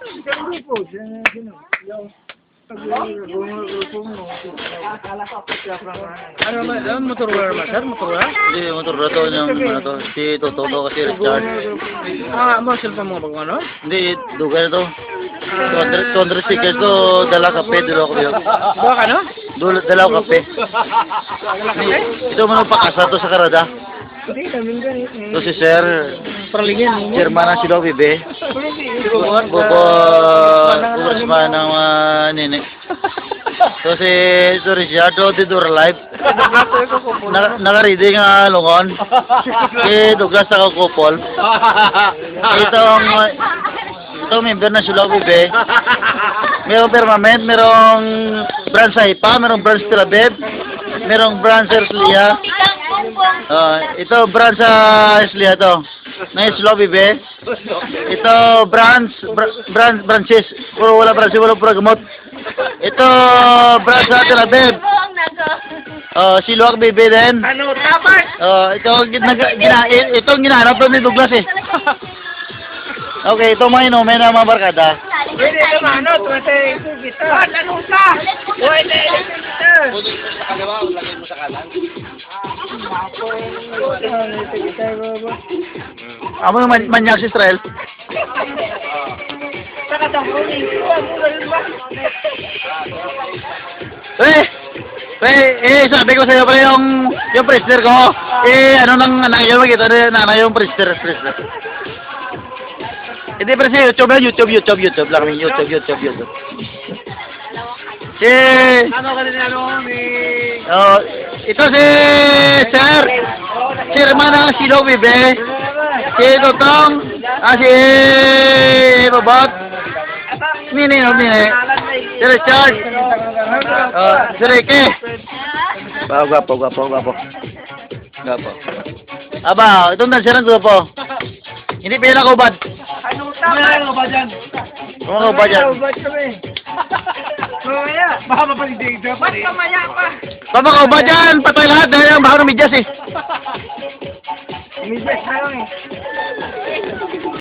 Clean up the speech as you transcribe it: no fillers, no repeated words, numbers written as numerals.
Hindi po, yung Ano motor wear mas sir? Motor wear? Hindi, motor na to yung ano to. Si Toto kasi Richard. Mo cellphone mo pag ano? Hindi, dugay na to. 200 stickers to, dala kape, dala ko yun. Bawa ka no? Dala ko kape. Ito man pakasa to sa Karada. hindi kami ganit. To si Sir, Perlingin. Chairman ng Silo Bibe. Bobo, Congressman ng Nini. So si Richardo Tidor Live. Naka-reading nga lungon. Si Douglas sa Kupol. Itong member ng Silo Bibe. Merong permanent, merong branch sa Hipa, merong branch sa Beb, merong branch sa Islia. Ito branch sa Islia to. Na Silo Bibe. Ito branches. Puro wala branches, wala gamot. Ito branch sa Beb. Silo Bibe din. Ano, tapat? Itong ginahanap ni Douglas eh. Okay, ito mga inumin ng mga barkada. Pwede naman, ano, tuwete kita. Ano ka? Pwede kita. Amo yung manyak si Israel. Sabi ko sa'yo pala yung prisoner ko. Ano nang anak yun, makita na nanay yung prisoner. Hindi pa sa YouTube lang. YouTube. Ano ka din ano, Ito si Sir. Chairman ng Silo Bibe. Si Totong. Si Babot. Nini. Si Richard. Si Ricky. Gapo. Aba, itong danser ng grupo. Hindi pila ko bad. Ano tama? Ba dyan? Ano ba dyan? Ba't kami? Mamaya. Baka mapaligdig dyan pa rin. Ba't mamaya pa? Pamakaw ba dyan? Patay lahat dahil ang baho ng medyas eh. Medyas na lang eh.